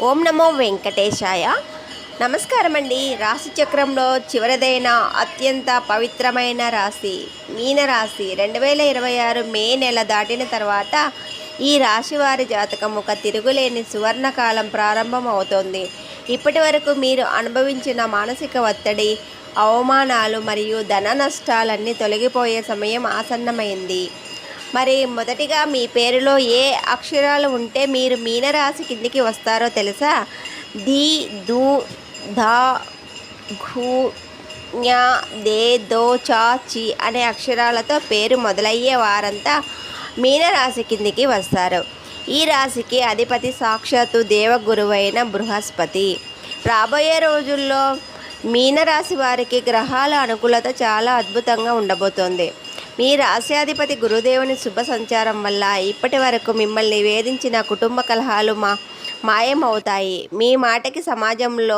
ఓం నమో వెంకటేశాయ. నమస్కారం అండి. రాశి చక్రంలో చివరిదైన అత్యంత పవిత్రమైన రాశి మీనరాశి. 2026 మే నెల దాటిన తర్వాత ఈ రాశి వారి జాతకం ఒక తిరుగులేని సువర్ణకాలం ప్రారంభం అవుతోంది. ఇప్పటి వరకు మీరు అనుభవించిన మానసిక ఒత్తిడి, అవమానాలు మరియు ధన నష్టాలన్నీ తొలగిపోయే సమయం ఆసన్నమైంది. మరి మొదటిగా మీ పేరులో ఏ అక్షరాలు ఉంటే మీరు మీనరాశి కిందికి వస్తారో తెలుసా? ది, దు, ధ, ఘు, ఞ, దే, దో, చ, చి అనే అక్షరాలతో పేరు మొదలయ్యే వారంతా మీనరాశి కిందికి వస్తారు. ఈ రాశికి అధిపతి సాక్షాత్తు దేవగురువైన బృహస్పతి. రాబోయే రోజుల్లో మీనరాశి వారికి గ్రహాల అనుకూలత చాలా అద్భుతంగా ఉండబోతోంది. మీ రాశ్యాధిపతి గురుదేవుని శుభ సంచారం వల్ల ఇప్పటి వరకు మిమ్మల్ని వేధించిన కుటుంబ కలహాలు మాయమవుతాయి. మీ మాటకి సమాజంలో,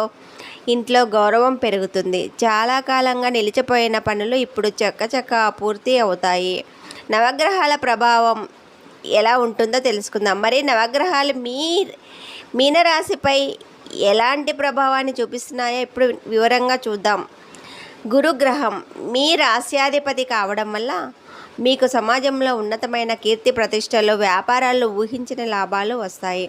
ఇంట్లో గౌరవం పెరుగుతుంది. చాలా కాలంగా నిలిచిపోయిన పనులు ఇప్పుడు చక్కచక్క పూర్తి అవుతాయి. నవగ్రహాల ప్రభావం ఎలా ఉంటుందో తెలుసుకుందాం. మరి నవగ్రహాలు మీనరాశిపై ఎలాంటి ప్రభావాన్ని చూపిస్తున్నాయో ఇప్పుడు వివరంగా చూద్దాం. గురుగ్రహం మీ రాశ్యాధిపతి కావడం వల్ల మీకు సమాజంలో ఉన్నతమైన కీర్తి ప్రతిష్టలు, వ్యాపారాల్లో ఊహించిన లాభాలు వస్తాయి.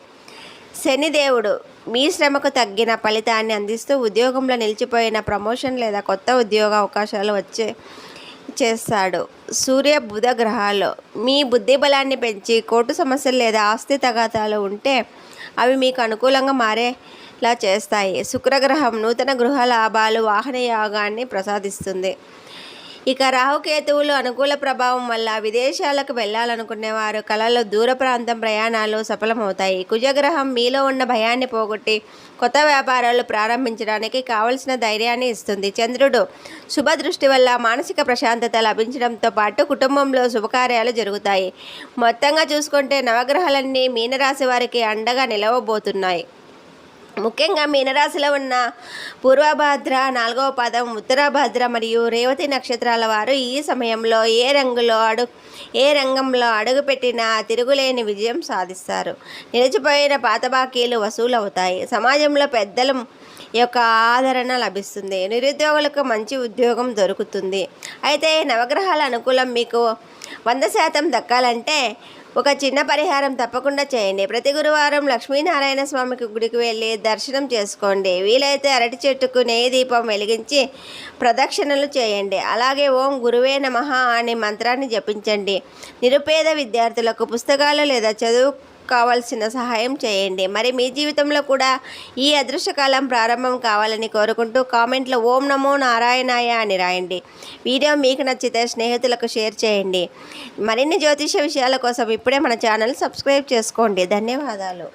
శనిదేవుడు మీ శ్రమకు తగ్గిన ఫలితాన్ని అందిస్తూ ఉద్యోగంలో నిలిచిపోయిన ప్రమోషన్ లేదా కొత్త ఉద్యోగ అవకాశాలు చేస్తాడు. సూర్య బుధ గ్రహాలు మీ బుద్ధి బలాన్ని పెంచి కోర్టు సమస్యలు లేదా ఆస్తి తగాదాలు ఉంటే అవి మీకు అనుకూలంగా మారేలా చేస్తాయి. శుక్రగ్రహం నూతన గృహ లాభాలు, వాహన యోగాన్ని ప్రసాదిస్తుంది. ఇక రాహుకేతువులు అనుకూల ప్రభావం వల్ల విదేశాలకు వెళ్ళాలనుకునేవారు కళలో దూర ప్రాంతం ప్రయాణాలు సఫలమవుతాయి. కుజగ్రహం మీలో ఉన్న భయాన్ని పోగొట్టి కొత్త వ్యాపారాలు ప్రారంభించడానికి కావలసిన ధైర్యాన్ని ఇస్తుంది. చంద్రుడు శుభ దృష్టి వల్ల మానసిక ప్రశాంతత లభించడంతో పాటు కుటుంబంలో శుభకార్యాలు జరుగుతాయి. మొత్తంగా చూసుకుంటే నవగ్రహాలన్నీ మీనరాశి వారికి అండగా నిలవబోతున్నాయి. ముఖ్యంగా మీనరాశిలో ఉన్న పూర్వభద్ర, 4వ పాదం, ఉత్తరాభద్ర మరియు రేవతి నక్షత్రాల వారు ఈ సమయంలో ఏ రంగంలో అడుగుపెట్టినా తిరుగులేని విజయం సాధిస్తారు. నిలిచిపోయిన పాత బాకీలు వసూలవుతాయి. సమాజంలో పెద్దల యొక్క ఆదరణ లభిస్తుంది. నిరుద్యోగులకు మంచి ఉద్యోగం దొరుకుతుంది. అయితే నవగ్రహాల అనుకూలం మీకు 100% దక్కాలంటే ఒక చిన్న పరిహారం తప్పకుండా చేయండి. ప్రతి గురువారం లక్ష్మీనారాయణ స్వామికి గుడికి వెళ్ళి దర్శనం చేసుకోండి. వీలైతే అరటి చెట్టుకు నెయ్యి దీపం వెలిగించి ప్రదక్షిణలు చేయండి. అలాగే ఓం గురువే నమః అనే మంత్రాన్ని జపించండి. నిరుపేద విద్యార్థులకు పుస్తకాలు లేదా చదువు కావాల్సిన సహాయం చేయండి. మరి మీ జీవితంలో కూడా ఈ అదృష్టకాలం ప్రారంభం కావాలని కోరుకుంటూ కామెంట్లో ఓం నమో నారాయణాయ అని రాయండి. వీడియో మీకు నచ్చితే స్నేహితులకు షేర్ చేయండి. మరిన్ని జ్యోతిష విషయాల కోసం ఇప్పుడే మన ఛానల్ సబ్స్క్రైబ్ చేసుకోండి. ధన్యవాదాలు.